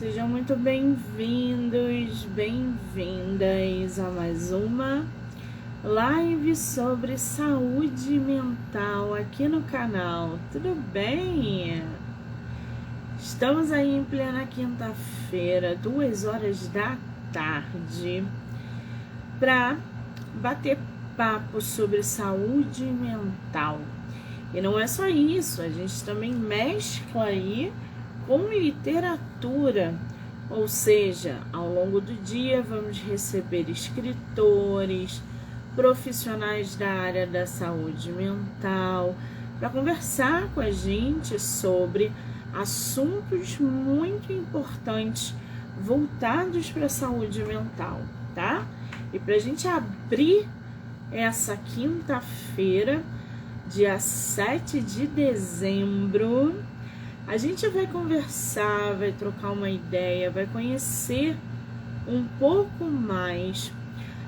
Sejam muito bem-vindos, bem-vindas a mais uma live sobre saúde mental aqui no canal. Tudo bem? Estamos aí em plena quinta-feira, 2 horas da tarde, para bater papo sobre saúde mental. E não é só isso, a gente também mescla aí com literatura, ou seja, ao longo do dia vamos receber escritores, profissionais da área da saúde mental, para conversar com a gente sobre assuntos muito importantes voltados para a saúde mental, tá? E para a gente abrir essa quinta-feira, dia 7 de dezembro, a gente vai conversar, vai trocar uma ideia, vai conhecer um pouco mais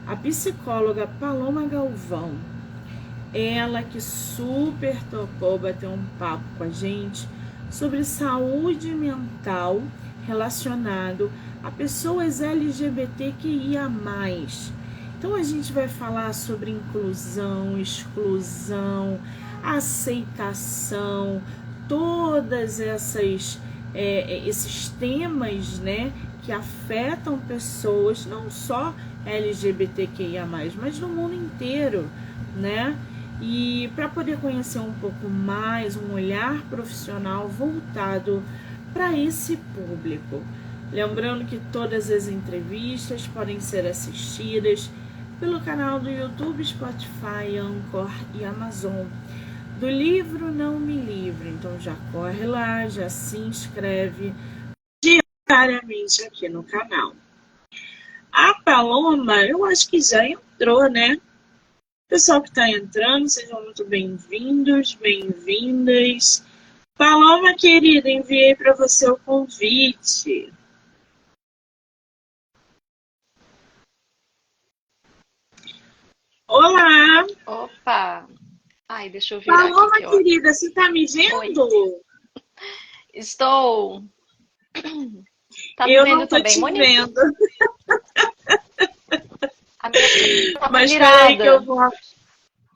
a psicóloga Paloma Galvão. Ela que super topou bater um papo com a gente sobre saúde mental relacionado a pessoas LGBTQIA+. Então a gente vai falar sobre inclusão, exclusão, aceitação, todas esses temas, né, que afetam pessoas não só LGBTQIA+, mas no mundo inteiro, né? E para poder conhecer um pouco mais, um olhar profissional voltado para esse público. Lembrando que todas as entrevistas podem ser assistidas pelo canal do YouTube, Spotify, Anchor e Amazon. Do livro Não Me Livre. Então já corre lá, já se inscreve diariamente aqui no canal. A Paloma, eu acho que já entrou, né? Pessoal que está entrando, sejam muito bem-vindos, bem-vindas. Paloma, querida, enviei para você o convite. Olá! Opa! Ai, deixa eu virar aqui Paloma, que eu... querida, você está me Oi, vendo? estou... Tá me Eu não vendo estou também, te Monique? vendo, A minha tava mas espera aí que eu virada. vou.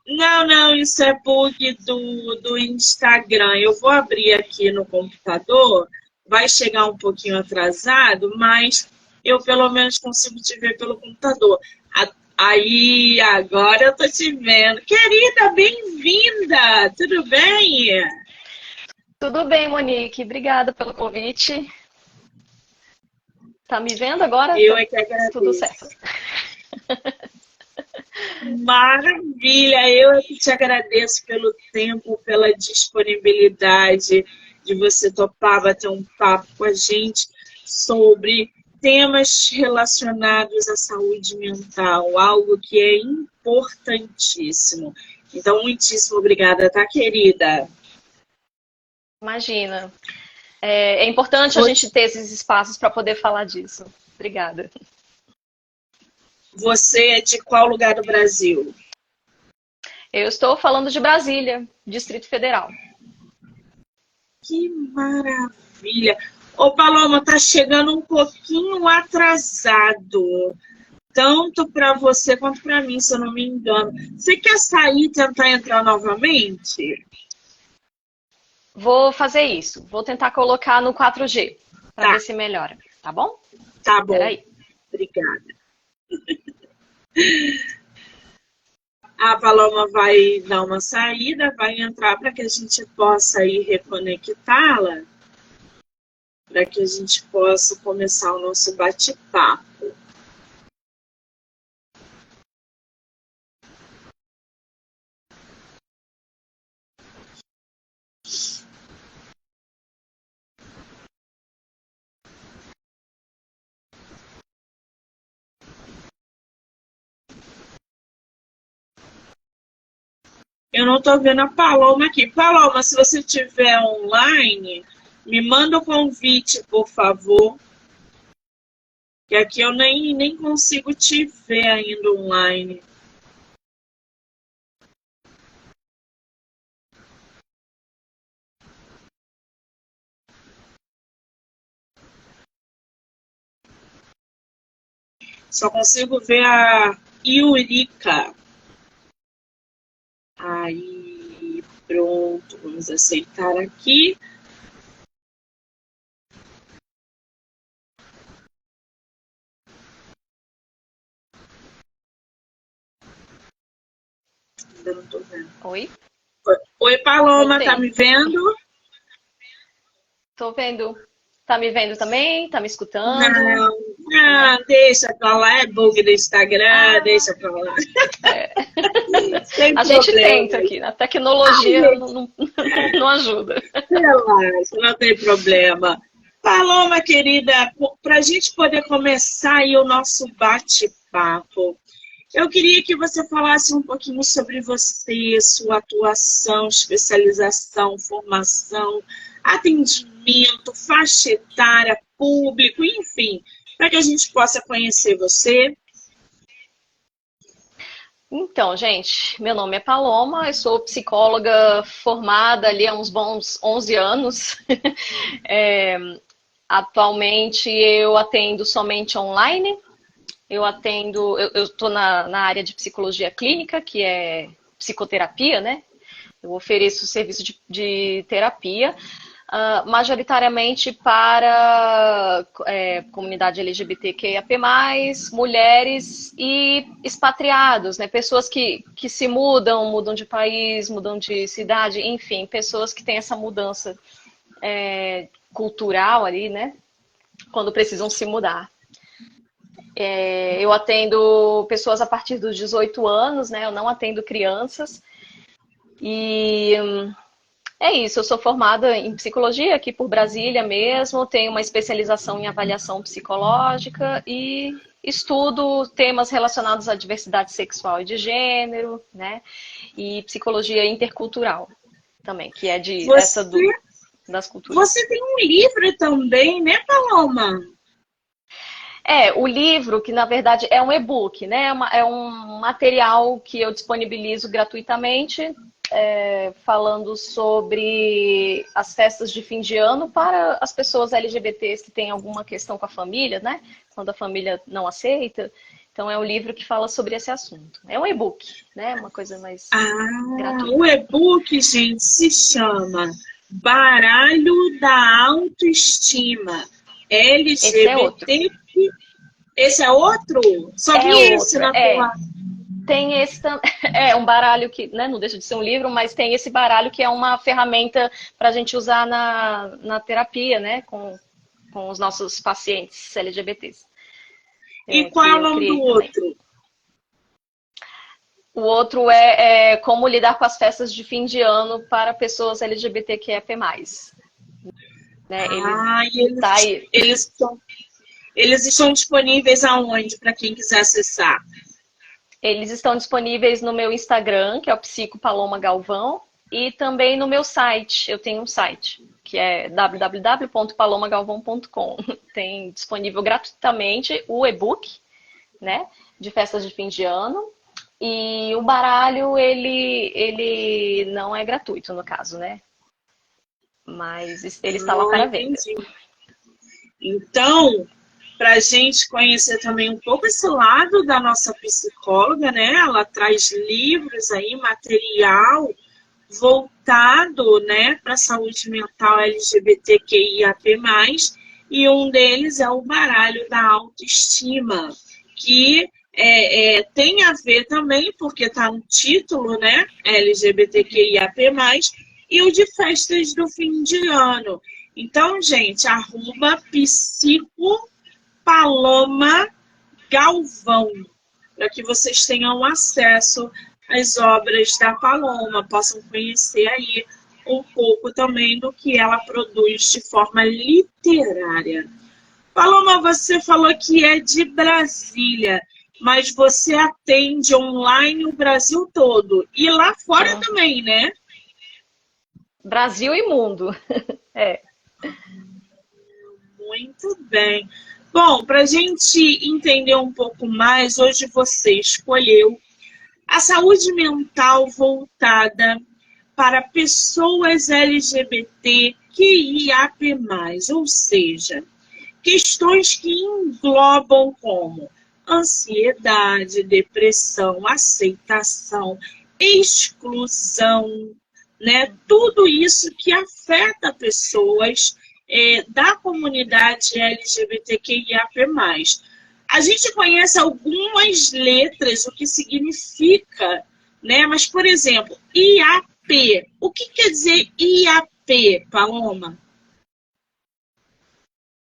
Não, não, isso é bug do Instagram. Eu vou abrir aqui no computador, vai chegar um pouquinho atrasado, mas eu pelo menos consigo te ver pelo computador. Aí, agora eu tô te vendo. Querida, bem-vinda! Tudo bem? Tudo bem, Monique? Obrigada pelo convite. Tá me vendo agora? Eu Tá é que tudo certo. agradeço. Maravilha! Eu é que te agradeço pelo tempo, pela disponibilidade de você topar bater um papo com a gente sobre temas relacionados à saúde mental, algo que é importantíssimo. Então, muitíssimo obrigada, tá, querida? Imagina. É importante a gente ter esses espaços para poder falar disso. Obrigada. Você é de qual lugar do Brasil? Eu estou falando de Brasília, Distrito Federal. Que maravilha! Ô, Paloma, tá chegando um pouquinho atrasado. Tanto para você quanto para mim, se eu não me engano. Você quer sair e tentar entrar novamente? Vou fazer isso. Vou tentar colocar no 4G para Tá, ver se melhora, tá bom? tá bom. Peraí. Obrigada. A Paloma vai dar uma saída, vai entrar para que a gente possa ir reconectá-la, para que a gente possa começar o nosso bate-papo. Eu não estou vendo a Paloma aqui. Paloma, se você estiver online, me manda o convite, por favor. Que aqui eu nem consigo te ver ainda online. Só consigo ver a Yurika. Aí, pronto, vamos aceitar aqui. Ainda não tô vendo. Oi? Oi, Paloma, Voltei. tá me vendo? Tô vendo. Tá me vendo também? Tá me escutando? Não, deixa pra lá, é bug do Instagram, deixa pra lá. Sem A gente problema. tenta aqui, a tecnologia não ajuda. Relaxa, não tem problema. Paloma, querida, para a gente poder começar aí o nosso bate-papo, eu queria que você falasse um pouquinho sobre você, sua atuação, especialização, formação, atendimento, faixa etária, público, enfim, para que a gente possa conhecer você. Então, gente, meu nome é Paloma, eu sou psicóloga formada ali há uns bons 11 anos. É, atualmente eu atendo somente online. Eu estou na área de psicologia clínica, que é psicoterapia, né? Eu ofereço serviço de terapia, majoritariamente para comunidade LGBTQIAP+, mulheres e expatriados, né? Pessoas que se mudam de país, mudam de cidade, enfim, pessoas que têm essa mudança cultural ali, né? Quando precisam se mudar. Eu atendo pessoas a partir dos 18 anos, né? Eu não atendo crianças. E é isso, eu sou formada em psicologia aqui por Brasília mesmo, tenho uma especialização em avaliação psicológica e estudo temas relacionados à diversidade sexual e de gênero, né? E psicologia intercultural também, que é Você, das culturas. você tem um livro também, né, Paloma? O livro, que na verdade é um e-book, né? É um material que eu disponibilizo gratuitamente, falando sobre as festas de fim de ano para as pessoas LGBTs que têm alguma questão com a família, né? Quando a família não aceita. Então é um livro que fala sobre esse assunto. É um e-book, né? Uma coisa mais O gratuita. e-book, gente, se chama Baralho da Autoestima. Esse é outro. LGBT. Esse é outro? Só É vi esse outro, na tua. Tem esse um baralho que, né, não deixa de ser um livro, mas tem esse baralho que é uma ferramenta para a gente usar na terapia, né, com os nossos pacientes LGBTs, E qual que é o eu nome do criei também. outro? O outro é como lidar com as festas de fim de ano para pessoas LGBTQIA+. Né, ele E tá aí. eles estão disponíveis aonde para quem quiser acessar? Eles estão disponíveis no meu Instagram, que é o Psico Paloma Galvão, e também no meu site. Eu tenho um site, que é www.palomagalvão.com. Tem disponível gratuitamente o e-book, né, de festas de fim de ano. E o baralho, ele não é gratuito, no caso, né? Mas ele está lá para venda. Entendi. Então, para a gente conhecer também um pouco esse lado da nossa psicóloga, né? Ela traz livros aí, material voltado, né, para a saúde mental LGBTQIAP+, e um deles é o baralho da autoestima, que tem a ver também, porque está no título, né, LGBTQIAP+, e o de festas do fim de ano. Então, gente, @psico Paloma Galvão, para que vocês tenham acesso às obras da Paloma, possam conhecer aí um pouco também do que ela produz de forma literária. Paloma, você falou que é de Brasília, mas você atende online o Brasil todo. E lá fora também, né? Brasil e mundo. Muito bem. Bom, para a gente entender um pouco mais, hoje você escolheu a saúde mental voltada para pessoas LGBTQIAP+, ou seja, questões que englobam como ansiedade, depressão, aceitação, exclusão, né? Tudo isso que afeta pessoas da comunidade LGBTQIAP+. A gente conhece algumas letras, o que significa, né? Mas, por exemplo, IAP. O que quer dizer IAP, Paloma?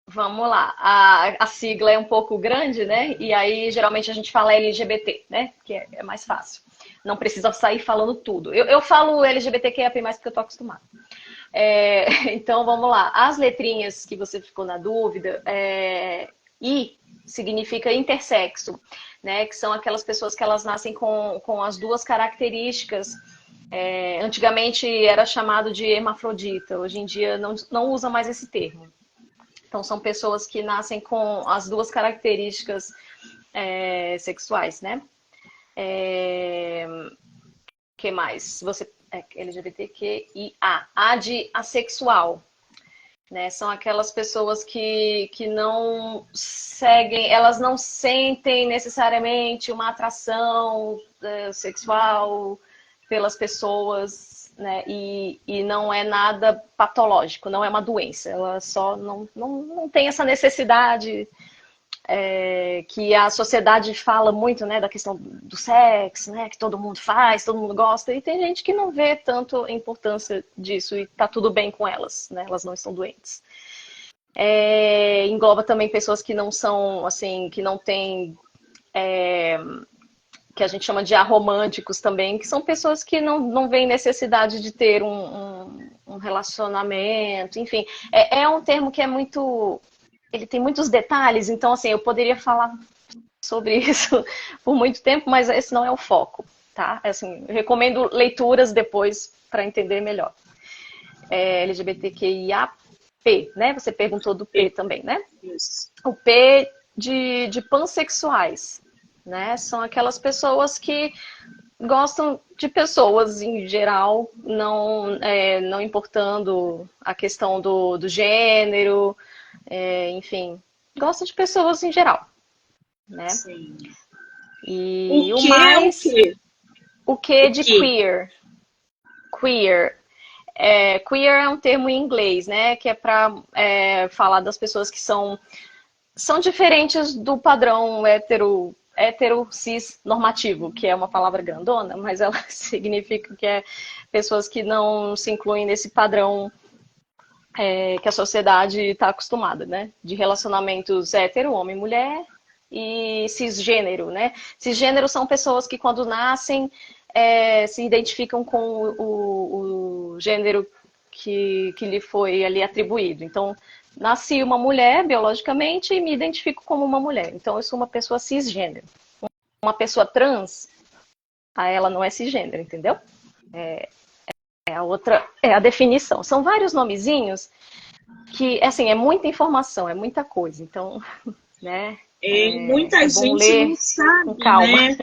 Vamos lá, a sigla é um pouco grande, né? E aí geralmente a gente fala LGBT, né? Que é mais fácil. Não precisa sair falando tudo. Eu falo LGBTQIA+, porque eu tô acostumada. Então vamos lá. As letrinhas que você ficou na dúvida, I significa intersexo, né? Que são aquelas pessoas que elas nascem com as duas características. Antigamente era chamado de hermafrodita, hoje em dia não usa mais esse termo. Então, são pessoas que nascem com as duas características sexuais, né? Que mais? Você LGBTQIA. A de assexual, né? São aquelas pessoas que não seguem, elas não sentem necessariamente uma atração sexual pelas pessoas, né? E não é nada patológico, não é uma doença. Ela só não tem essa necessidade que a sociedade fala muito, né, da questão do sexo, né, que todo mundo faz, todo mundo gosta, e tem gente que não vê tanto a importância disso e tá tudo bem com elas, né, elas não estão doentes. Engloba também pessoas que não são, assim, que não têm que a gente chama de aromânticos também, que são pessoas que não veem necessidade de ter um relacionamento, enfim. É um termo que é muito... Ele tem muitos detalhes, então, assim, eu poderia falar sobre isso por muito tempo, mas esse não é o foco, tá? Assim, eu recomendo leituras depois para entender melhor. LGBTQIAP+, né? Você perguntou do P também, né? Isso. O P de pansexuais, né? São aquelas pessoas que gostam de pessoas em geral, não importando a questão do gênero, enfim, gostam de pessoas em geral, né? Sim. E o Que é o mais, quê? o que O de que? queer? Queer. Queer é um termo em inglês, né? Que é para falar das pessoas que são diferentes do padrão hétero cis normativo, que é uma palavra grandona, mas ela significa que é pessoas que não se incluem nesse padrão que a sociedade está acostumada, né? De relacionamentos hétero, homem, mulher e cisgênero, né? Cisgênero são pessoas que quando nascem se identificam com o gênero que lhe foi ali atribuído. Então, nasci uma mulher biologicamente e me identifico como uma mulher. Então, eu sou uma pessoa cisgênero. Uma pessoa trans, ela não é cisgênero, entendeu? A outra é a definição. São vários nomezinhos que, assim, é muita informação, é muita coisa. Então, né, Muita é bom gente ler não com sabe, calma. né?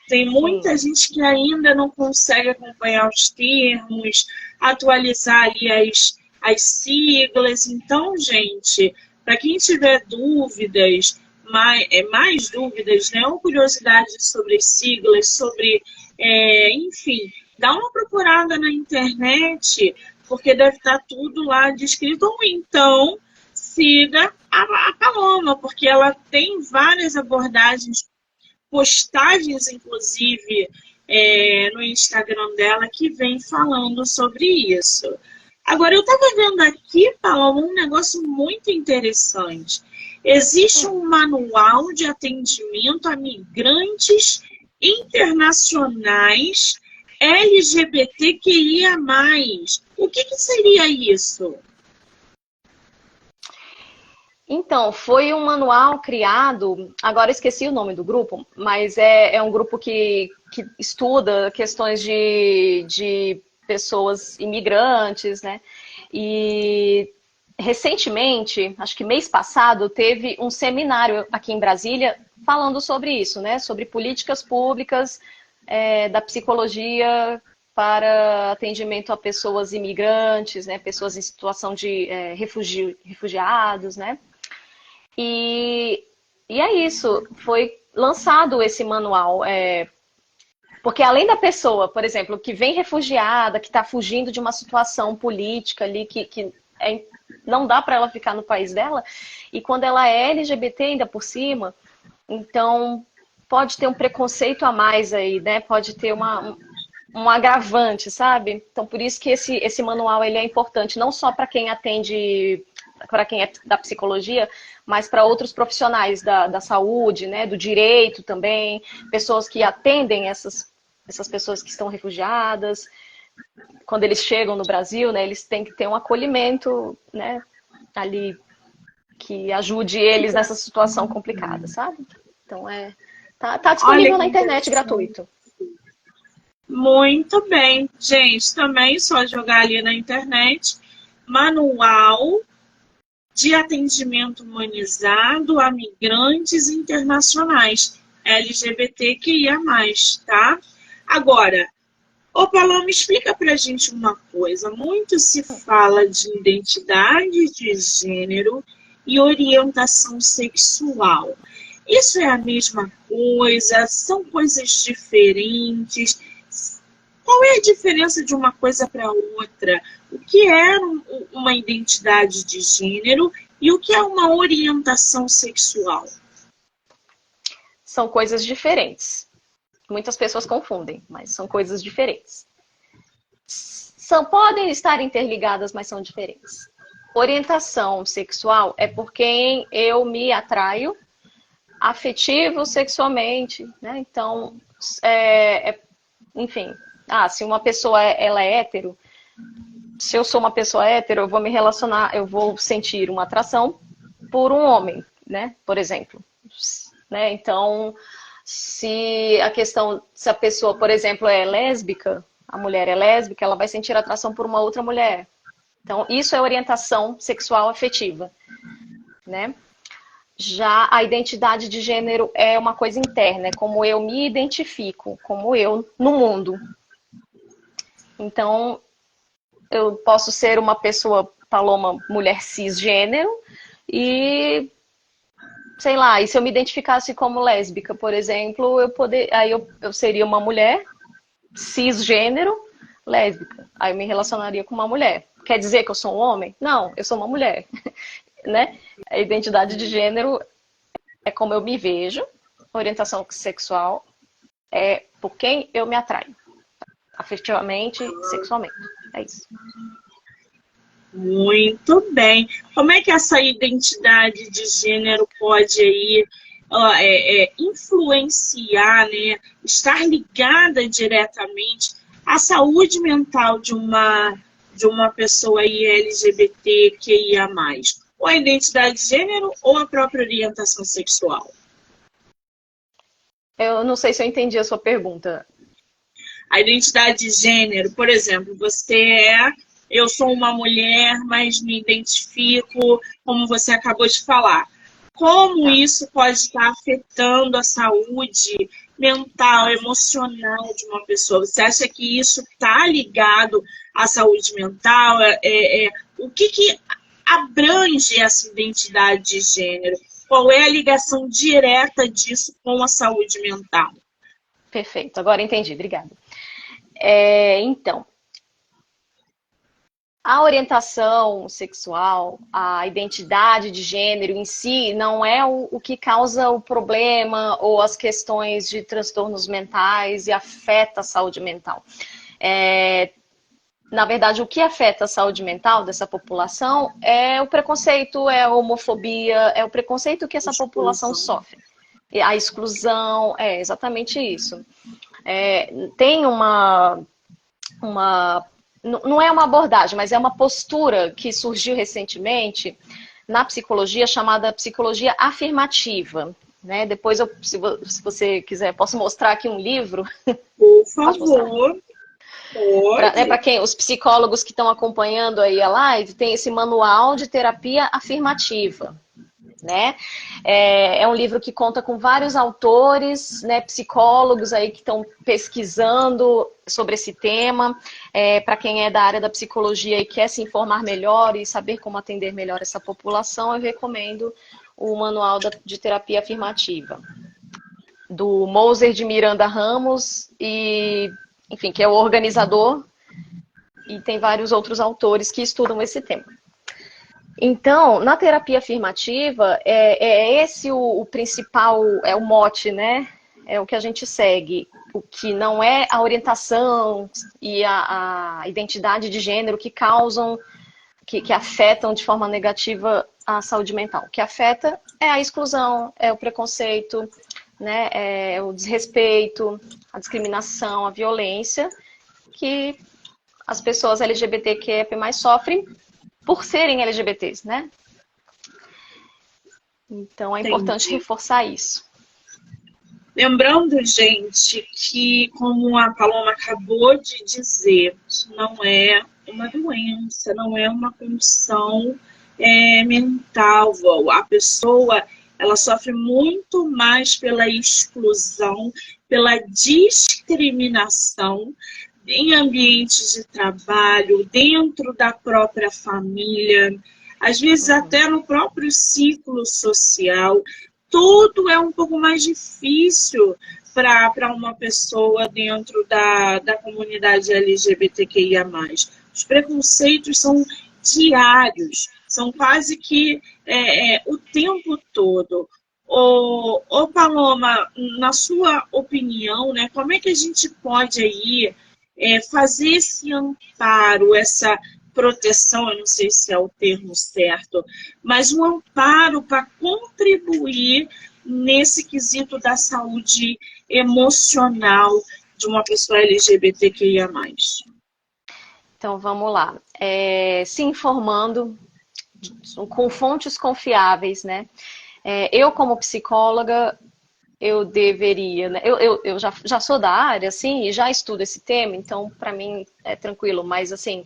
Tem Sim. muita gente que ainda não consegue acompanhar os termos, atualizar ali as siglas. Então, gente, para quem tiver dúvidas, mais dúvidas, né, ou curiosidades sobre as siglas, sobre, enfim, dá uma procurada na internet, porque deve estar tudo lá descrito, ou então siga a Paloma, porque ela tem várias abordagens, postagens, inclusive, no Instagram dela, que vem falando sobre isso. Agora, eu estava vendo aqui, Paloma, um negócio muito interessante. Existe um manual de atendimento a migrantes internacionais LGBTQIA+. O que seria isso? Então, foi um manual criado, agora esqueci o nome do grupo, mas é um grupo que estuda questões de pessoas imigrantes, né? E recentemente, acho que mês passado, teve um seminário aqui em Brasília falando sobre isso, né? Sobre políticas públicas da psicologia para atendimento a pessoas imigrantes, né? Pessoas em situação de refugiados, né? E E é isso, foi lançado esse manual. Porque além da pessoa, por exemplo, que vem refugiada, que está fugindo de uma situação política ali, não dá para ela ficar no país dela, e quando ela é LGBT ainda por cima, então pode ter um preconceito a mais aí, né? Pode ter um agravante, sabe? Então por isso que esse manual ele é importante, não só para quem atende, para quem é da psicologia, mas para outros profissionais da saúde, né? Do direito também, pessoas que atendem essas pessoas que estão refugiadas, quando eles chegam no Brasil, né, eles têm que ter um acolhimento, né, ali que ajude eles nessa situação complicada, sabe? Então tá Olha disponível que na internet interessante. gratuito. Muito bem. Gente, também só jogar ali na internet, Manual de Atendimento Humanizado a Migrantes Internacionais, LGBTQIA+, tá? Agora, ô Paloma, explica pra gente uma coisa. Muito se fala de identidade de gênero e orientação sexual. Isso é a mesma coisa? São coisas diferentes? Qual é a diferença de uma coisa para outra? O que é uma identidade de gênero e o que é uma orientação sexual? São coisas diferentes. Muitas pessoas confundem, mas são coisas diferentes. Podem estar interligadas, mas são diferentes. Orientação sexual é por quem eu me atraio afetivo sexualmente, né? Então, enfim, se uma pessoa ela é hétero, se eu sou uma pessoa hétero, eu vou me relacionar, eu vou sentir uma atração por um homem, né? Por exemplo, né? Então, se a pessoa, por exemplo, é lésbica, a mulher é lésbica, ela vai sentir atração por uma outra mulher. Então, isso é orientação sexual afetiva, né? Já a identidade de gênero é uma coisa interna, é como eu me identifico, como eu no mundo. Então, eu posso ser uma pessoa, Paloma, mulher cisgênero, e sei lá, e se eu me identificasse como lésbica, por exemplo, aí eu seria uma mulher cisgênero lésbica. Aí eu me relacionaria com uma mulher. Quer dizer que eu sou um homem? Não, eu sou uma mulher, né? A identidade de gênero é como eu me vejo, orientação sexual é por quem eu me atraio, afetivamente, sexualmente. É isso. Muito bem. Como é que essa identidade de gênero pode aí influenciar, né, estar ligada diretamente à saúde mental de uma pessoa aí LGBTQIA+? Ou a identidade de gênero ou a própria orientação sexual? Eu não sei se eu entendi a sua pergunta. A identidade de gênero, por exemplo, eu sou uma mulher, mas me identifico como você acabou de falar. Como Tá. isso pode estar afetando a saúde mental, emocional de uma pessoa? Você acha que isso está ligado à saúde mental? O que abrange essa identidade de gênero? Qual é a ligação direta disso com a saúde mental? Perfeito, agora entendi, obrigada. Então, a orientação sexual, a identidade de gênero em si, não é o que causa o problema ou as questões de transtornos mentais e afeta a saúde mental. Na verdade, o que afeta a saúde mental dessa população é o preconceito, é a homofobia, é o preconceito que essa população sofre. E a exclusão, é exatamente isso. Tem não é uma abordagem, mas é uma postura que surgiu recentemente na psicologia chamada psicologia afirmativa. Né? Depois, se você quiser, posso mostrar aqui um livro. Por Pode mostrar? favor, pode. Para quem os psicólogos que estão acompanhando aí a live, tem esse manual de terapia afirmativa. Né? É um livro que conta com vários autores, né, psicólogos aí que estão pesquisando sobre esse tema. Para quem é da área da psicologia e quer se informar melhor e saber como atender melhor essa população, eu recomendo o Manual de Terapia Afirmativa, do Moser de Miranda Ramos, e, enfim, que é o organizador, e tem vários outros autores que estudam esse tema. Então, na terapia afirmativa, é esse o principal, é o mote, né? É o que a gente segue. O que não é a orientação e a identidade de gênero que causam, que afetam de forma negativa a saúde mental. O que afeta é a exclusão, é o preconceito, né? É o desrespeito, a discriminação, a violência, que as pessoas LGBTQIA+ sofrem por serem LGBTs, né? Então é importante reforçar isso. Lembrando, gente, que como a Paloma acabou de dizer, não é uma doença, não é uma condição mental. A pessoa, ela sofre muito mais pela exclusão, pela discriminação em ambientes de trabalho, dentro da própria família, às vezes até no próprio ciclo social. Tudo é um pouco mais difícil para uma pessoa dentro da comunidade LGBTQIA+. Os preconceitos são diários, são quase que o tempo todo. Ô Paloma, na sua opinião, né, como é que a gente pode aí fazer esse amparo, essa proteção, eu não sei se é o termo certo, mas um amparo para contribuir nesse quesito da saúde emocional de uma pessoa LGBTQIA+. Então, vamos lá. Se informando com fontes confiáveis, né? Eu, como psicóloga, eu deveria, né? Eu já sou da área, assim, e já estudo esse tema, então, para mim, é tranquilo. Mas, assim,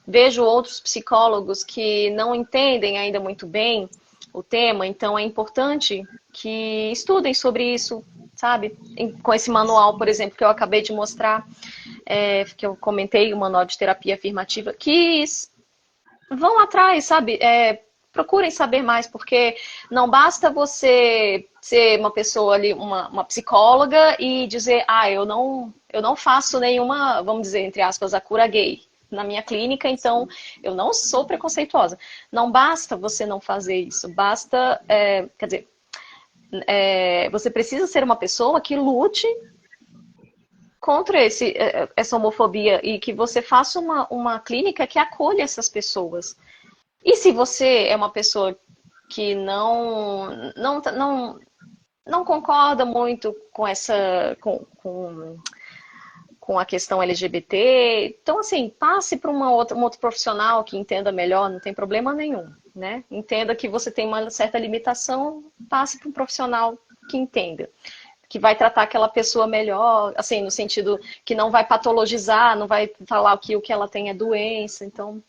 vejo outros psicólogos que não entendem ainda muito bem o tema, então é importante que estudem sobre isso, sabe? Com esse manual, por exemplo, que eu acabei de mostrar, que eu comentei, o Manual de Terapia Afirmativa, que vão atrás, sabe? Procurem saber mais, porque não basta você ser uma pessoa ali, uma psicóloga, e dizer, eu não faço nenhuma, vamos dizer, entre aspas, a cura gay na minha clínica, então eu não sou preconceituosa. Não basta você não fazer isso, basta, quer dizer, você precisa ser uma pessoa que lute contra essa homofobia e que você faça uma clínica que acolha essas pessoas. E se você é uma pessoa que não concorda muito com com a questão LGBT, então, assim, passe para um outro profissional que entenda melhor, não tem problema nenhum, né? Entenda que você tem uma certa limitação, passe para um profissional que entenda, que vai tratar aquela pessoa melhor, assim, no sentido que não vai patologizar, não vai falar que o que ela tem é doença, então...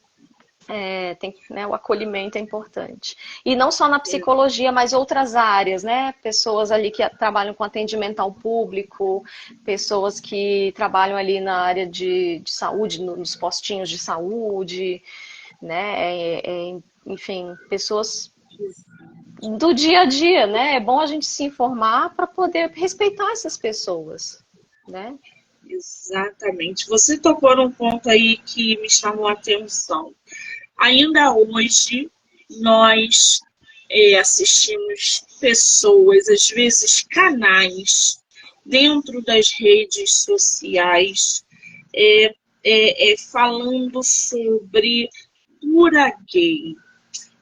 né, o acolhimento é importante. E não só na psicologia, mas outras áreas, né? Pessoas ali que trabalham com atendimento ao público, pessoas que trabalham ali na área de saúde, nos postinhos de saúde, né? Enfim, pessoas do dia a dia, né? É bom a gente se informar para poder respeitar essas pessoas, né? Exatamente. Você tocou num ponto aí que me chamou a atenção. Ainda hoje, nós assistimos pessoas, às vezes canais, dentro das redes sociais, falando sobre cura gay.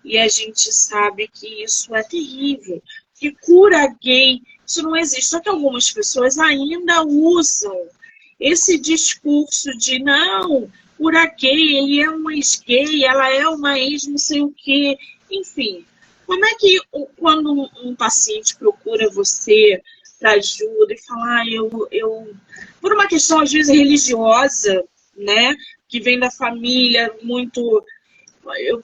E a gente sabe que isso é terrível, que cura gay, isso não existe. Só que algumas pessoas ainda usam esse discurso de não, cura gay, ele é um ex-gay, ela é uma ex não sei o quê. Enfim, como é que quando um paciente procura você para ajuda e fala, por uma questão às vezes religiosa, né, que vem da família, muito, eu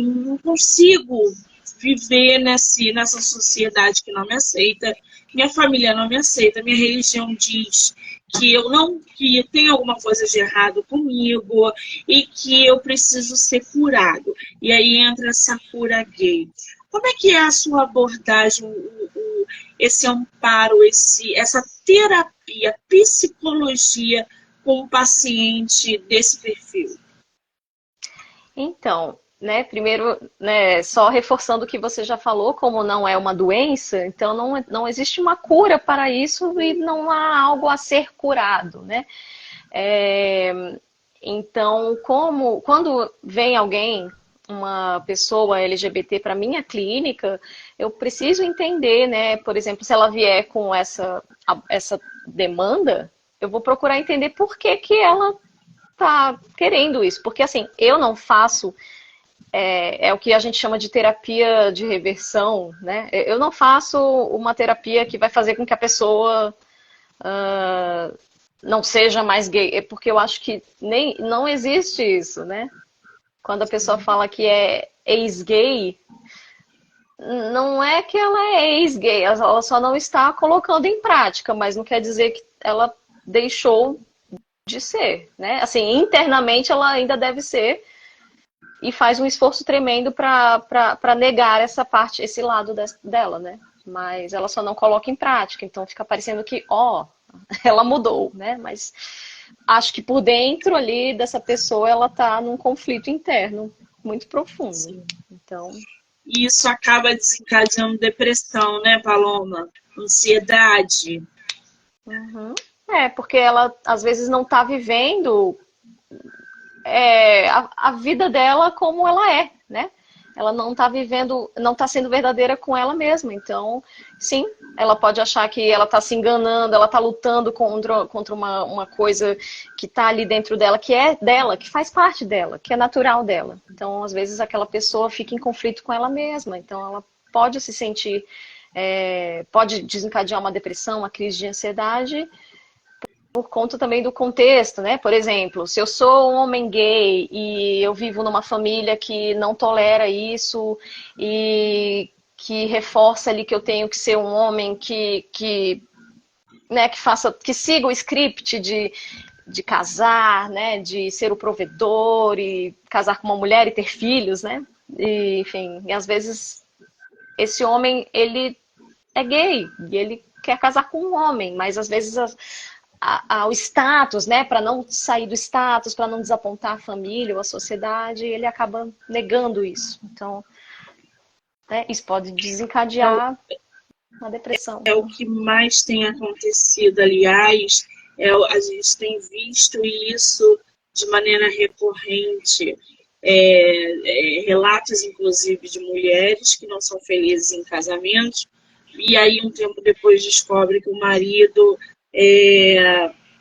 não consigo viver nessa sociedade que não me aceita, minha família não me aceita, minha religião diz que eu não, que tem alguma coisa de errado comigo e que eu preciso ser curado. E aí entra essa cura gay. Como é que é a sua abordagem, esse amparo, essa terapia, psicologia com o paciente desse perfil? Então, né, primeiro, né, só reforçando o que você já falou, como não é uma doença, então não existe uma cura para isso e não há algo a ser curado, né? Então, quando vem alguém, uma pessoa LGBT para minha clínica, eu preciso entender, né? Por exemplo, se ela vier com essa demanda, eu vou procurar entender por que que ela tá querendo isso. Porque assim, eu não faço é o que a gente chama de terapia de reversão, né? Eu não faço uma terapia que vai fazer com que a pessoa não seja mais gay, é porque eu acho que nem não existe isso, né? Quando a pessoa fala que é ex-gay, não é que ela é ex-gay, ela só não está colocando em prática, mas não quer dizer que ela deixou de ser, né? Assim, internamente ela ainda deve ser e faz um esforço tremendo para negar essa parte, esse lado dela, né? Mas ela só não coloca em prática, então fica parecendo que, ó, ela mudou, né? Mas acho que por dentro ali dessa pessoa ela tá num conflito interno muito profundo. Sim. Então, E isso acaba desencadeando depressão, né, Paloma? Ansiedade. uhum. Porque ela às vezes não tá vivendo a vida dela como ela é, né? Ela não está vivendo, não está sendo verdadeira com ela mesma. Então, sim, ela pode achar que ela está se enganando, ela está lutando contra uma coisa que está ali dentro dela, que é dela, que faz parte dela, que é natural dela. Então, às vezes, aquela pessoa fica em conflito com ela mesma. Então, ela pode se sentir, pode desencadear uma depressão, uma crise de ansiedade, por conta também do contexto, né? Por exemplo, se eu sou um homem gay e eu vivo numa família que não tolera isso e que reforça ali que eu tenho que ser um homem né, que siga o script de casar, né, de ser o provedor e casar com uma mulher e ter filhos, né? E, enfim, e às vezes esse homem, ele é gay e ele quer casar com um homem, mas às vezes ao status, né, para não sair do status, para não desapontar a família ou a sociedade, ele acaba negando isso. Então, né, isso pode desencadear uma depressão. É o que mais tem acontecido, aliás, a gente tem visto isso de maneira recorrente. Relatos, inclusive, de mulheres que não são felizes em casamentos, e aí, um tempo depois, descobre que o marido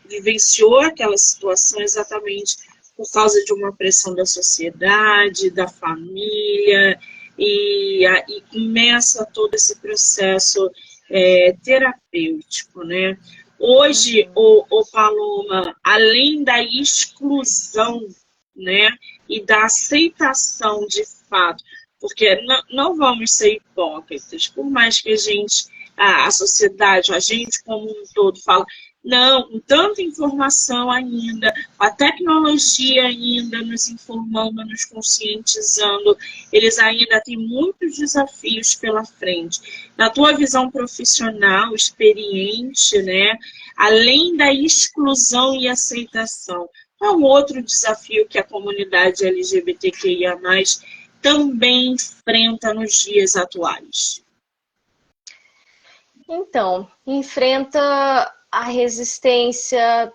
vivenciou aquela situação exatamente por causa de uma pressão da sociedade, da família, e começa todo esse processo terapêutico, né? Hoje, o Paloma, além da exclusão, né, e da aceitação de fato, porque não vamos ser hipócritas, por mais que a sociedade, a gente como um todo fala, não, com tanta informação ainda, a tecnologia ainda nos informando, nos conscientizando, eles ainda têm muitos desafios pela frente. Na tua visão profissional, experiente, né, além da exclusão e aceitação, é um outro desafio que a comunidade LGBTQIA+, também enfrenta nos dias atuais. Então, enfrenta a resistência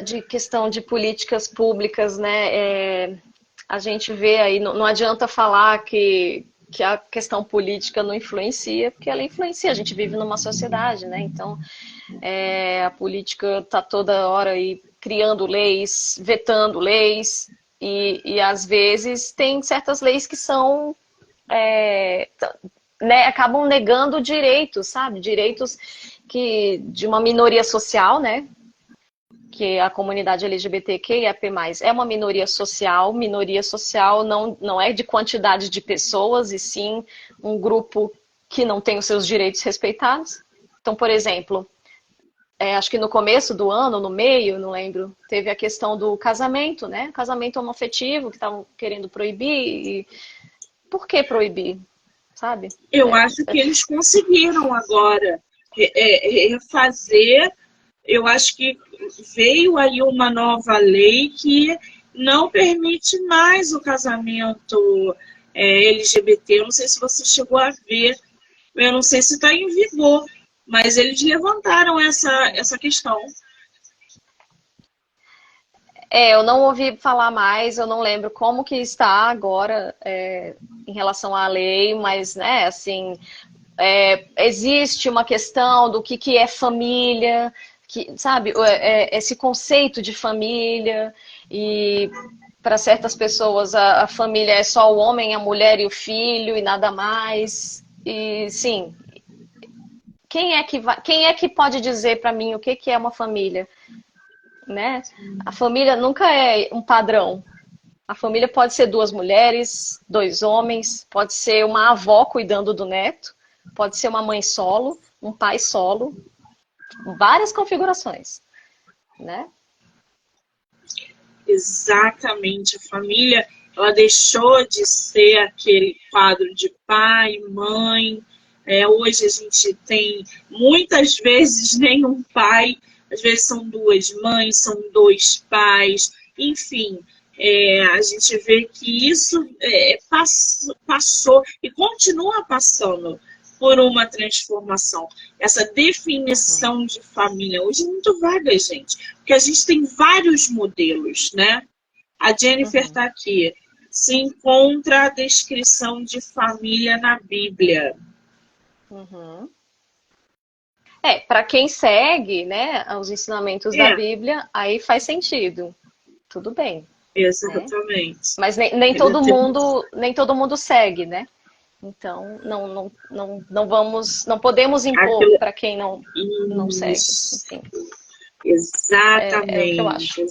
de questão de políticas públicas, né? A gente vê aí, não adianta falar que a questão política não influencia, porque ela influencia, a gente vive numa sociedade, né? Então, a política está toda hora aí criando leis, vetando leis, e às vezes tem certas leis que são né, acabam negando direitos, sabe? Direitos de uma minoria social, né? Que a comunidade LGBTQIAP+, é uma minoria social não é de quantidade de pessoas, e sim um grupo que não tem os seus direitos respeitados. Então, por exemplo, acho que no começo do ano, no meio, não lembro, teve a questão do casamento, né? Casamento homoafetivo, que estavam querendo proibir. E por que proibir, sabe? Eu acho que eles conseguiram agora refazer. Eu acho que veio aí uma nova lei que não permite mais o casamento LGBT. Eu não sei se você chegou a ver, eu não sei se está em vigor, mas eles levantaram essa questão. Eu não ouvi falar mais, eu não lembro como que está agora em relação à lei, mas, né, assim, existe uma questão do que é família, que, sabe, esse conceito de família, e para certas pessoas a família é só o homem, a mulher e o filho e nada mais. E sim, quem é que pode dizer para mim o que é uma família, né? A família nunca é um padrão. A família pode ser duas mulheres, dois homens, pode ser uma avó cuidando do neto, pode ser uma mãe solo, um pai solo, várias configurações, né? Exatamente, a família, ela deixou de ser aquele quadro de pai, mãe. Hoje a gente tem muitas vezes nenhum pai, às vezes são duas mães, são dois pais, enfim. A gente vê que isso passou e continua passando por uma transformação. Essa definição de família hoje é muito vaga, gente, porque a gente tem vários modelos, né? A Jennifer está aqui. Se encontra a descrição de família na Bíblia. Para quem segue, né, os ensinamentos da Bíblia, aí faz sentido. Tudo bem. Exatamente. Né? Mas nem todo mundo segue, né? Então não podemos impor para quem não segue. Enfim. Exatamente. É o que eu acho.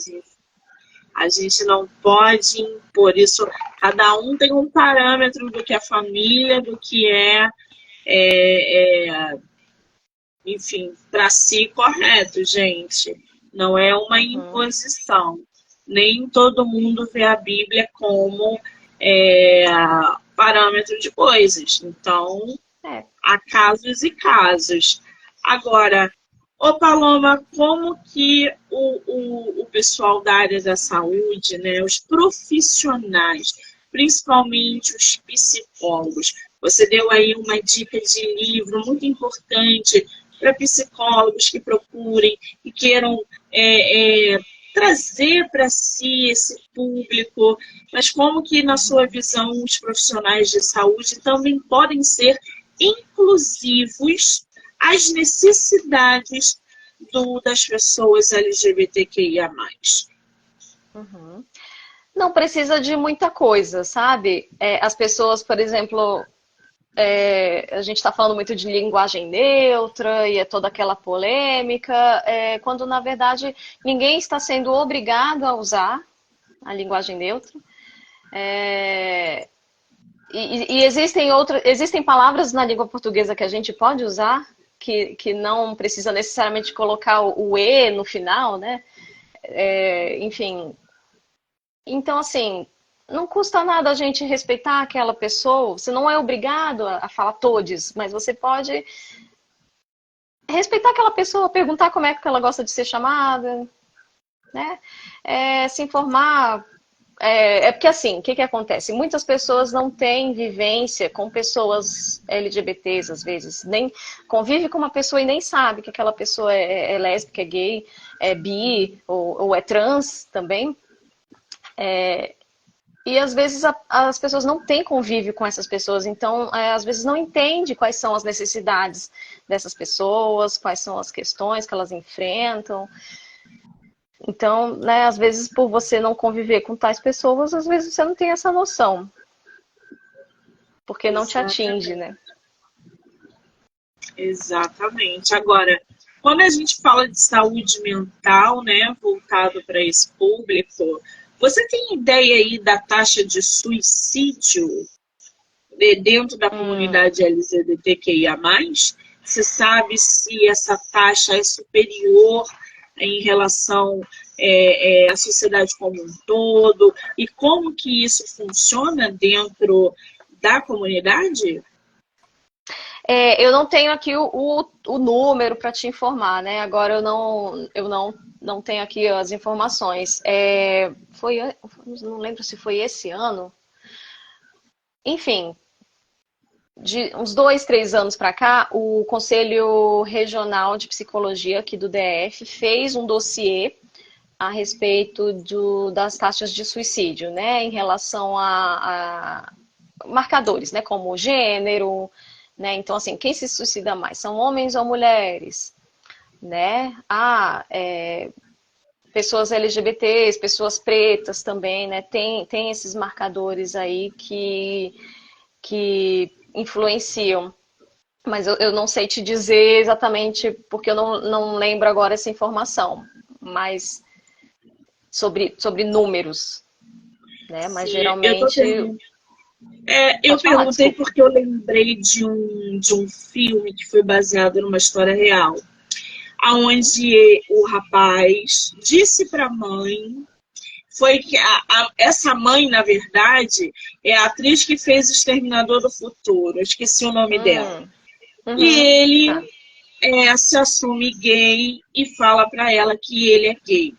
A gente não pode impor isso. Cada um tem um parâmetro do que é família, do que enfim, para si correto, gente. Não é uma imposição. Nem todo mundo vê a Bíblia como parâmetro de coisas. Então, há casos e casos. Agora, Paloma, como que o pessoal da área da saúde, né, os profissionais, principalmente os psicólogos, você deu aí uma dica de livro muito importante para psicólogos que procurem e queiram trazer para si esse público, mas como que, na sua visão, os profissionais de saúde também podem ser inclusivos às necessidades das pessoas LGBTQIA+. Não precisa de muita coisa, sabe? As pessoas, por exemplo, a gente está falando muito de linguagem neutra e toda aquela polêmica, quando na verdade ninguém está sendo obrigado a usar a linguagem neutra. E existem palavras na língua portuguesa que a gente pode usar, que não precisa necessariamente colocar o E no final, né? Enfim. Então, assim, não custa nada a gente respeitar aquela pessoa. Você não é obrigado a falar todes, mas você pode respeitar aquela pessoa, perguntar como é que ela gosta de ser chamada, né? Se informar. Porque assim, o que acontece? Muitas pessoas não têm vivência com pessoas LGBTs, às vezes. Nem convive com uma pessoa e nem sabe que aquela pessoa é lésbica, é gay, é bi ou é trans também. E às vezes as pessoas não têm convívio com essas pessoas, então às vezes não entende quais são as necessidades dessas pessoas, quais são as questões que elas enfrentam. Então, né, às vezes por você não conviver com tais pessoas, às vezes você não tem essa noção, porque não te atinge, né? Exatamente. Agora, quando a gente fala de saúde mental, né, voltado para esse público, você tem ideia aí da taxa de suicídio dentro da comunidade LGBTQIA+. Você sabe se essa taxa é superior em relação à sociedade como um todo? E como que isso funciona dentro da comunidade? Eu não tenho aqui o número para te informar, né? Agora eu não tenho aqui as informações. Não lembro se foi esse ano. Enfim, de uns 2, 3 anos para cá, o Conselho Regional de Psicologia aqui do DF fez um dossiê a respeito das taxas de suicídio, né? Em relação a marcadores, né? Como gênero, né? Então, assim, quem se suicida mais? São homens ou mulheres? Né? Pessoas LGBTs, pessoas pretas também, né? Tem esses marcadores aí que influenciam. Mas eu não sei te dizer exatamente, porque eu não lembro agora essa informação. Mas sobre números, né? Mas Sim, geralmente... eu Pode falar, perguntei desculpa. porque eu lembrei de um filme que foi baseado numa história real, Uhum. aonde o rapaz disse para a mãe, foi que essa mãe, na verdade, é a atriz que fez o Exterminador do Futuro, eu esqueci o nome dela. E Uhum. ele Tá. se assume gay e fala para ela que ele é gay.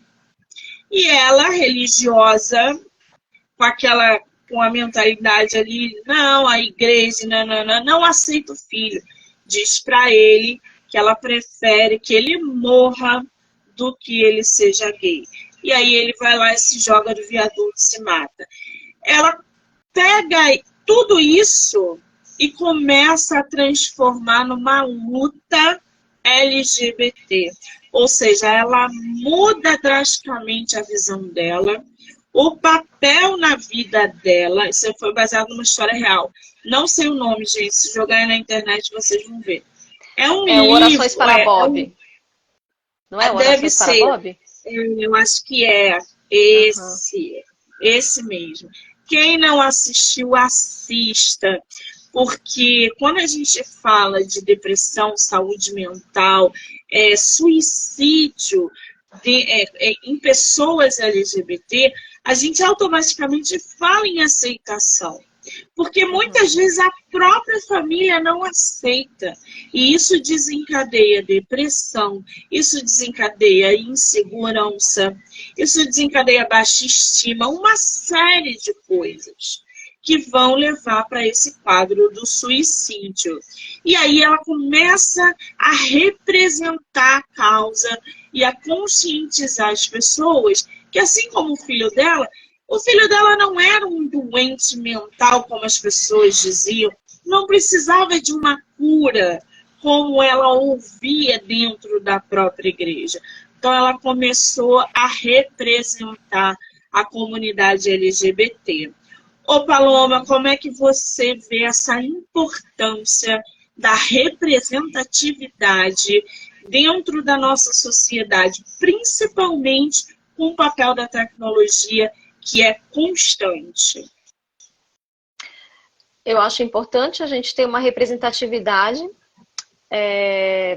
E ela, religiosa, com a mentalidade ali, não, a igreja, não aceita o filho. Diz para ele que ela prefere que ele morra do que ele seja gay. E aí ele vai lá e se joga do viaduto e se mata. Ela pega tudo isso e começa a transformar numa luta LGBT. Ou seja, ela muda drasticamente a visão dela, o papel na vida dela. Isso foi baseado numa história real. Não sei o nome, gente. Se jogarem na internet, vocês vão ver. É um É o Orações livro, para Bob. Não é deve Orações para ser. Bob? Eu acho que é Aham. esse mesmo. Quem não assistiu, assista, porque quando a gente fala de depressão, saúde mental, suicídio em pessoas LGBT, a gente automaticamente fala em aceitação. Porque Uhum. muitas vezes a própria família não aceita. E isso desencadeia depressão, isso desencadeia insegurança, isso desencadeia baixa estima, uma série de coisas que vão levar para esse quadro do suicídio. E aí ela começa a representar a causa e a conscientizar as pessoas que, assim como o filho dela não era um doente mental, como as pessoas diziam, não precisava de uma cura, como ela ouvia dentro da própria igreja. Então, ela começou a representar a comunidade LGBT. Ô, Paloma, como é que você vê essa importância da representatividade dentro da nossa sociedade, principalmente com o papel da tecnologia, que é constante? Eu acho importante a gente ter uma representatividade.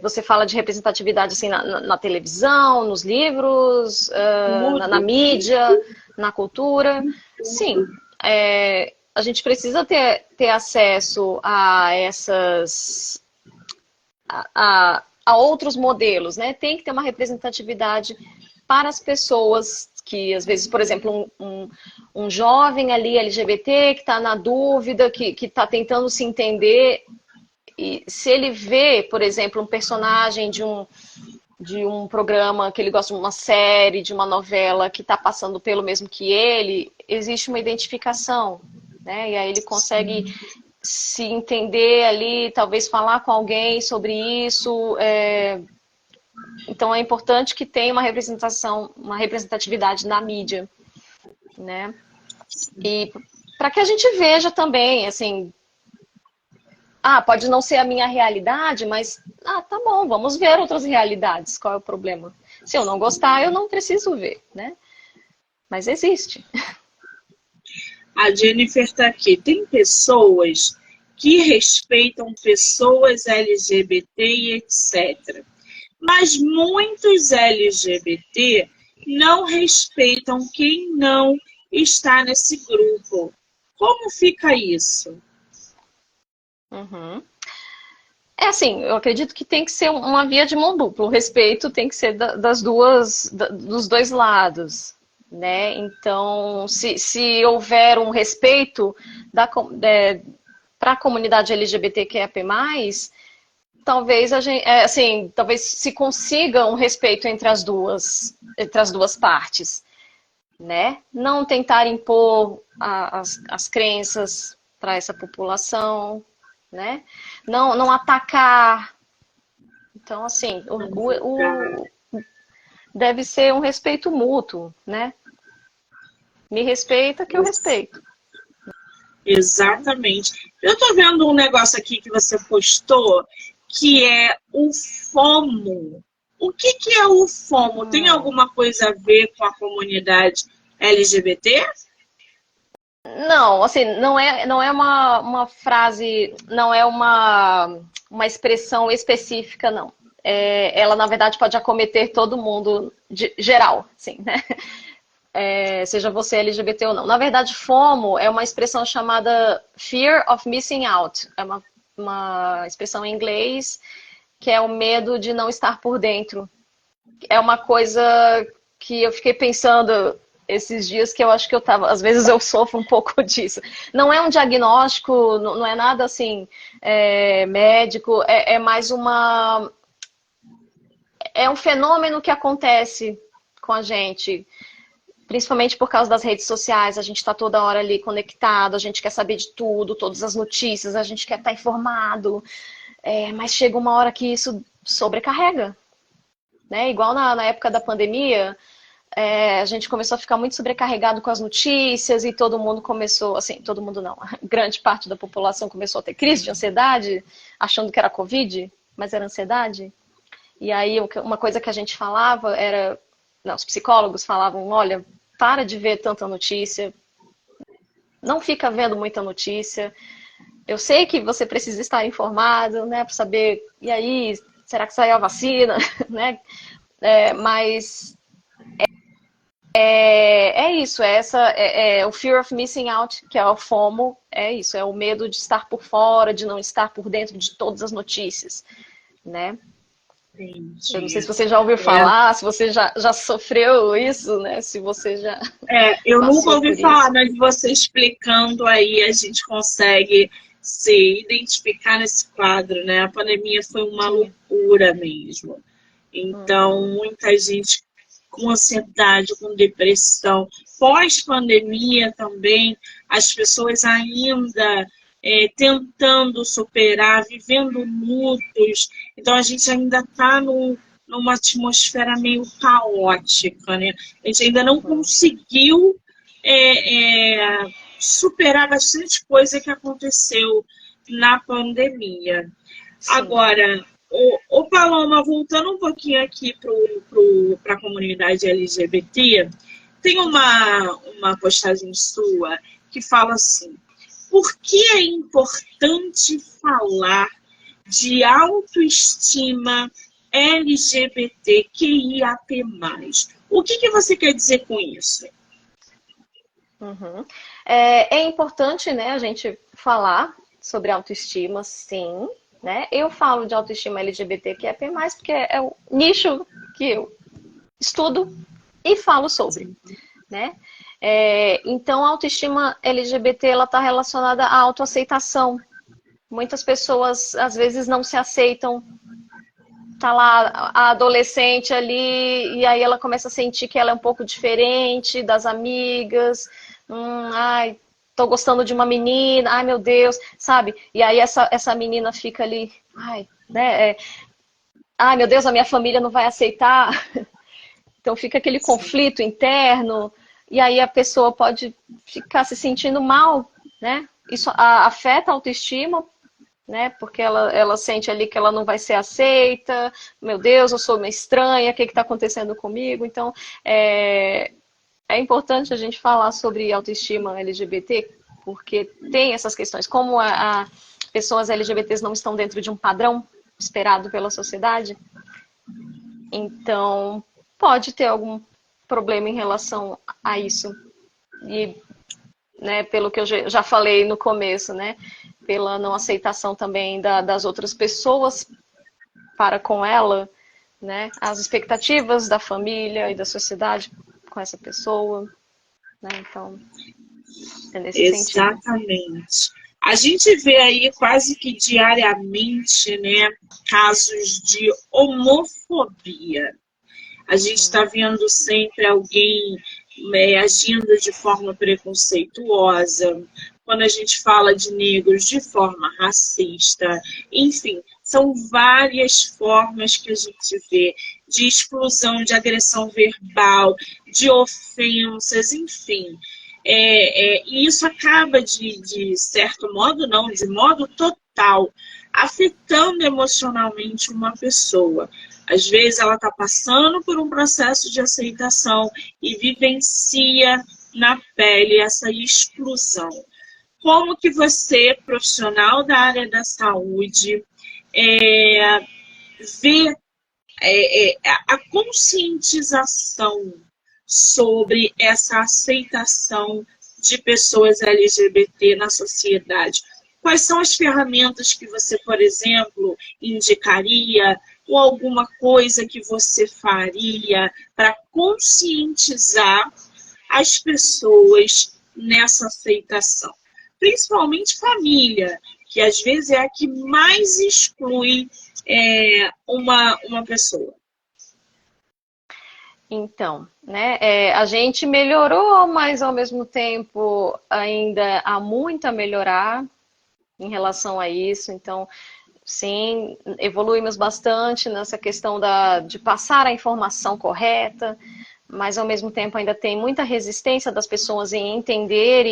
Você fala de representatividade assim, na televisão, nos livros, na Tudo, mídia, na cultura. Sim, tudo. a gente precisa ter acesso a a outros modelos, né? Tem que ter uma representatividade para as pessoas que, às vezes, por exemplo, um jovem ali LGBT que está na dúvida, que está tentando se entender, e se ele vê, por exemplo, um personagem de um programa que ele gosta, de uma série, de uma novela que está passando pelo mesmo que ele, existe uma identificação, né? E aí ele consegue se entender ali, talvez falar com alguém sobre isso. Então é importante que tenha uma representação, uma representatividade na mídia, né? E para que a gente veja também, assim, pode não ser a minha realidade, mas tá bom, vamos ver outras realidades. Qual é o problema? Se eu não gostar, eu não preciso ver, né? Mas existe. A Jennifer está aqui. Tem pessoas que respeitam pessoas LGBT e etc. Mas muitos LGBT não respeitam quem não está nesse grupo. Como fica isso? Uhum. É assim, eu acredito que tem que ser uma via de mão dupla. O respeito tem que ser dos dois lados, né? Então, se houver um respeito para a comunidade LGBTQIA+, talvez a gente, assim, talvez se consiga um respeito entre as duas partes, né? Não tentar impor as crenças para essa população, né? Não atacar. Então, assim, deve ser um respeito mútuo, né? Me respeita que eu respeito. Exatamente. Eu estou vendo um negócio aqui que você postou, que é o FOMO. O que é o FOMO? Tem alguma coisa a ver com a comunidade LGBT? Não, assim, não é uma frase, não é uma expressão específica, não. Ela, na verdade, pode acometer todo mundo geral, assim, né? Seja você LGBT ou não. Na verdade, FOMO é uma expressão chamada Fear of Missing Out. É uma expressão em inglês que é o medo de não estar por dentro. É uma coisa que eu fiquei pensando esses dias que eu acho que eu tava, às vezes eu sofro um pouco disso. Não é um diagnóstico, não é nada assim médico, é mais é um fenômeno que acontece com a gente, principalmente por causa das redes sociais. A gente está toda hora ali conectado, a gente quer saber de tudo, todas as notícias, a gente quer estar informado, mas chega uma hora que isso sobrecarrega, né? Igual na época da pandemia, a gente começou a ficar muito sobrecarregado com as notícias e todo mundo começou, assim, todo mundo não, grande parte da população começou a ter crise de ansiedade, achando que era Covid, mas era ansiedade. E aí uma coisa que a gente falava era, não, os psicólogos falavam, olha, para de ver tanta notícia, não fica vendo muita notícia. Eu sei que você precisa estar informado, né, para saber, e aí, será que saiu a vacina, né? Mas é isso, o fear of missing out, que é o FOMO, é isso, é o medo de estar por fora, de não estar por dentro de todas as notícias, né? Entendi. Eu não sei se você já ouviu falar, se você já sofreu isso, né? Se você já Eu nunca passou ouvi por falar, isso. mas você explicando aí, a gente consegue se identificar nesse quadro, né? A pandemia foi uma Sim. loucura mesmo. Então, muita gente com ansiedade, com depressão. Pós-pandemia também, as pessoas ainda tentando superar, vivendo lutos. Então, a gente ainda está numa atmosfera meio caótica, né? A gente ainda não conseguiu superar bastante coisa que aconteceu na pandemia. Sim. Agora, Paloma, voltando um pouquinho aqui para a comunidade LGBT, tem uma postagem sua que fala assim: por que é importante falar de autoestima LGBTQIAP+. O que você quer dizer com isso? Uhum. É importante, né, a gente falar sobre autoestima, sim, né? Eu falo de autoestima LGBTQIA+, porque é o nicho que eu estudo e falo sobre, né? Então, a autoestima LGBT, ela está relacionada à autoaceitação. Muitas pessoas, às vezes, não se aceitam. Tá lá a adolescente ali, e aí ela começa a sentir que ela é um pouco diferente das amigas. Ai, tô gostando de uma menina, ai meu Deus, sabe? E aí essa menina fica ali, ai, né? Ai meu Deus, a minha família não vai aceitar. Então fica aquele conflito interno, e aí a pessoa pode ficar se sentindo mal, né? Isso afeta a autoestima, né? Porque ela sente ali que ela não vai ser aceita. Meu Deus, eu sou uma estranha, o que está acontecendo comigo? Então, é importante a gente falar sobre autoestima LGBT, porque tem essas questões, como pessoas LGBTs não estão dentro de um padrão esperado pela sociedade. Então, pode ter algum problema em relação a isso. E, né, pelo que eu já falei no começo, né, pela não aceitação também das outras pessoas para com ela, né, as expectativas da família e da sociedade com essa pessoa, né, então, é nesse sentido. Exatamente. A gente vê aí quase que diariamente, né, casos de homofobia. A gente está vendo sempre alguém agindo de forma preconceituosa, quando a gente fala de negros de forma racista, enfim, são várias formas que a gente vê de exclusão, de agressão verbal, de ofensas, enfim. E isso acaba de certo modo, não, de modo total, afetando emocionalmente uma pessoa. Às vezes ela está passando por um processo de aceitação e vivencia na pele essa exclusão. Como que você, profissional da área da saúde, vê a conscientização sobre essa aceitação de pessoas LGBT na sociedade? Quais são as ferramentas que você, por exemplo, indicaria ou alguma coisa que você faria para conscientizar as pessoas nessa aceitação? Principalmente família, que às vezes é a que mais exclui uma pessoa. Então, né, a gente melhorou, mas ao mesmo tempo ainda há muito a melhorar em relação a isso. Então, sim, evoluímos bastante nessa questão de passar a informação correta, mas ao mesmo tempo ainda tem muita resistência das pessoas em entender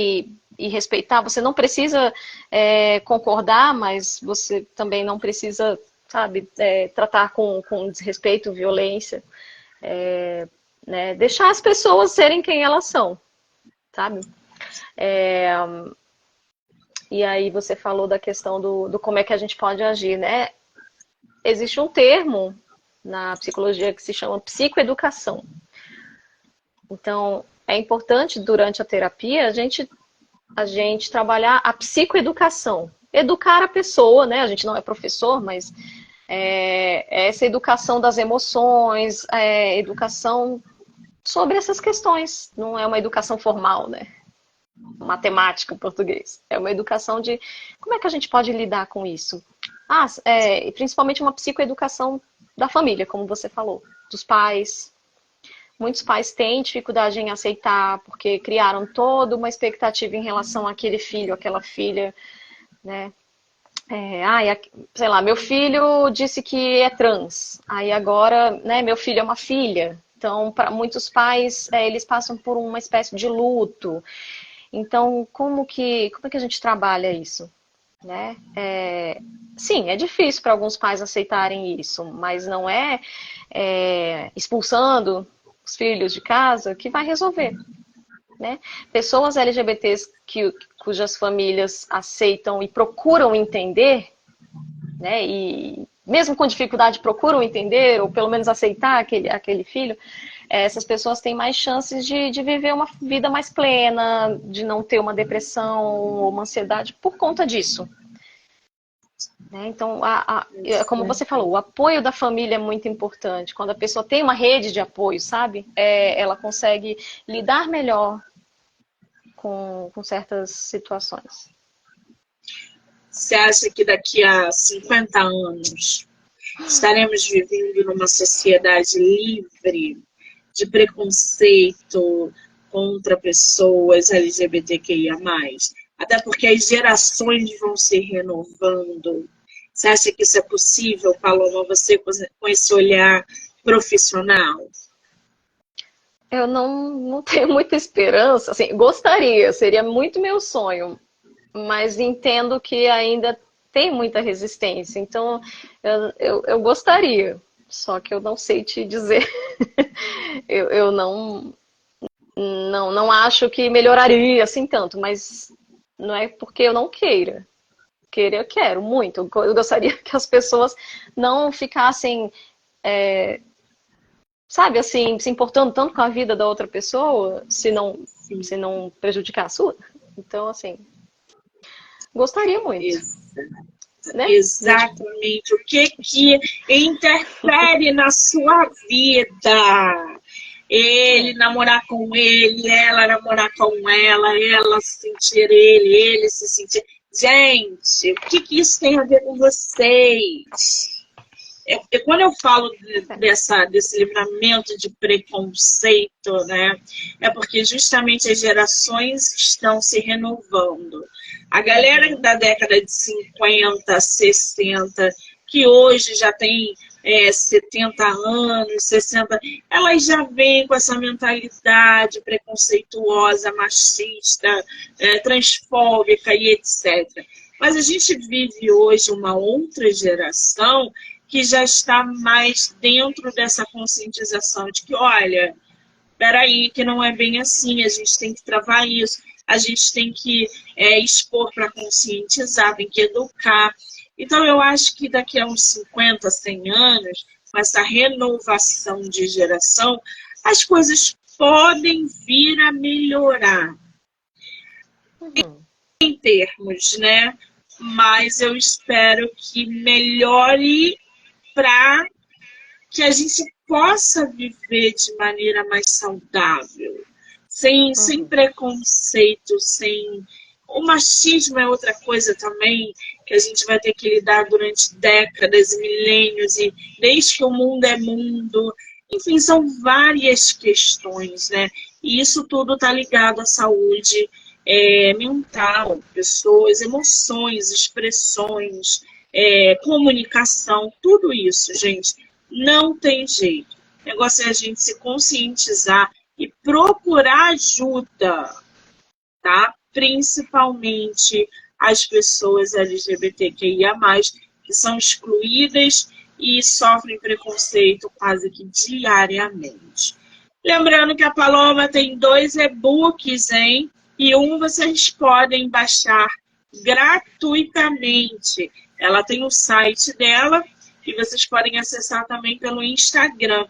e respeitar. Você não precisa concordar, mas você também não precisa, sabe, tratar com desrespeito, violência. Né, deixar as pessoas serem quem elas são, sabe? E aí você falou da questão do como é que a gente pode agir, né? Existe um termo na psicologia que se chama psicoeducação. Então, é importante durante a terapia a gente trabalhar a psicoeducação. Educar a pessoa, né? A gente não é professor, mas essa educação das emoções, educação sobre essas questões. Não é uma educação formal, né? Matemática, português. É uma educação de como é que a gente pode lidar com isso. Principalmente uma psicoeducação da família, como você falou, dos pais. Muitos pais têm dificuldade em aceitar, porque criaram toda uma expectativa em relação àquele filho, àquela filha, né? Sei lá, meu filho disse que é trans, aí agora, né, meu filho é uma filha. Então, para muitos pais, eles passam por uma espécie de luto. Então, como é que a gente trabalha isso? Né? Sim, é difícil para alguns pais aceitarem isso, mas não expulsando os filhos de casa que vai resolver. Né? Pessoas LGBTs cujas famílias aceitam e procuram entender, né? E mesmo com dificuldade procuram entender, ou pelo menos aceitar aquele filho, essas pessoas têm mais chances de viver uma vida mais plena, de não ter uma depressão ou uma ansiedade por conta disso. Né? Então, como você falou, o apoio da família é muito importante. Quando a pessoa tem uma rede de apoio, sabe? Ela consegue lidar melhor com certas situações. Você acha que daqui a 50 anos estaremos vivendo numa sociedade livre de preconceito contra pessoas LGBTQIA+? Até porque as gerações vão se renovando. Você acha que isso é possível, Paloma, você com esse olhar profissional? Eu não tenho muita esperança, assim, gostaria, seria muito meu sonho, mas entendo que ainda tem muita resistência, então eu gostaria, só que eu não sei te dizer. Eu não acho que melhoraria assim tanto, mas não é porque eu não queira. querer, eu quero muito. Eu gostaria que as pessoas não ficassem, sabe, assim, se importando tanto com a vida da outra pessoa, se não prejudicar a sua. Então, assim, gostaria muito, né? Exatamente. O que que interfere na sua vida? Ele namorar com ele, ela namorar com ela sentir ele se sentir. Gente, o que que isso tem a ver com vocês? Quando eu falo desse livramento de preconceito, né, é porque justamente as gerações estão se renovando. A galera da década de 50, 60, que hoje já tem 70 anos, 60, elas já vêm com essa mentalidade preconceituosa, machista, transfóbica e etc. Mas a gente vive hoje uma outra geração que já está mais dentro dessa conscientização de que, olha, peraí, que não é bem assim, a gente tem que travar isso, a gente tem que expor para conscientizar, tem que educar. Então, eu acho que daqui a uns 50, 100 anos, com essa renovação de geração, as coisas podem vir a melhorar. Em termos, né? Mas eu espero que melhore para que a gente possa viver de maneira mais saudável, sem preconceito, sem... O machismo é outra coisa também que a gente vai ter que lidar durante décadas, milênios, e desde que o mundo é mundo. Enfim, são várias questões, né? E isso tudo está ligado à saúde mental, pessoas, emoções, expressões, comunicação, tudo isso, gente, não tem jeito. O negócio é a gente se conscientizar e procurar ajuda, tá? Principalmente as pessoas LGBTQIA+, que são excluídas e sofrem preconceito quase que diariamente. Lembrando que a Paloma tem 2 e-books, hein? E um vocês podem baixar gratuitamente. Ela tem o site dela e vocês podem acessar também pelo Instagram.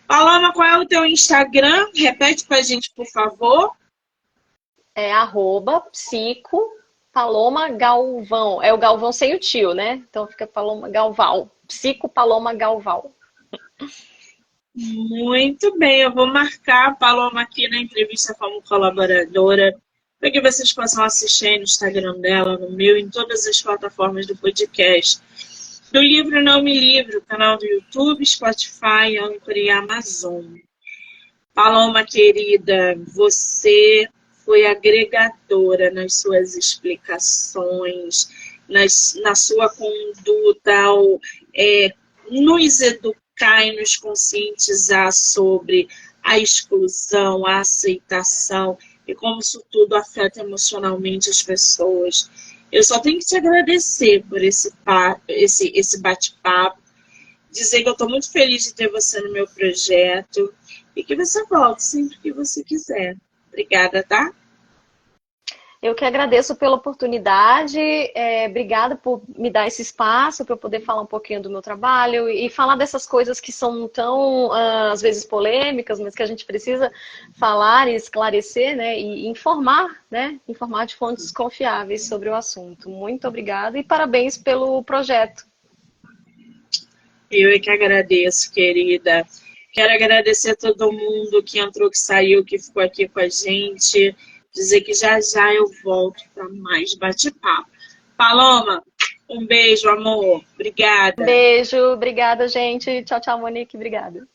Paloma, qual é o teu Instagram? Repete pra gente, por favor. É @psico_Paloma Galvão. É o Galvão sem o tio, né? Então fica Paloma Galval. Psico Paloma Galval. Muito bem, eu vou marcar a Paloma aqui na entrevista como colaboradora, para que vocês possam assistir no Instagram dela, no meu, em todas as plataformas do podcast. Do livro Não Me Livro, canal do YouTube, Spotify, Anchor e Amazon. Paloma, querida, você foi agregadora nas suas explicações, na sua conduta ao nos educar e nos conscientizar sobre a exclusão, a aceitação e como isso tudo afeta emocionalmente as pessoas. Eu só tenho que te agradecer por esse bate-papo, dizer que eu estou muito feliz de ter você no meu projeto e que você volte sempre que você quiser. Obrigada, tá? Eu que agradeço pela oportunidade, obrigada por me dar esse espaço para eu poder falar um pouquinho do meu trabalho e falar dessas coisas que são tão, às vezes, polêmicas, mas que a gente precisa falar e esclarecer, né, e informar, né, informar de fontes confiáveis sobre o assunto. Muito obrigada e parabéns pelo projeto. Eu é que agradeço, querida. Quero agradecer a todo mundo que entrou, que saiu, que ficou aqui com a gente. Dizer que já já eu volto para mais bate-papo. Paloma, um beijo, amor. Obrigada. Beijo, obrigada, gente. Tchau, tchau, Monique. Obrigada.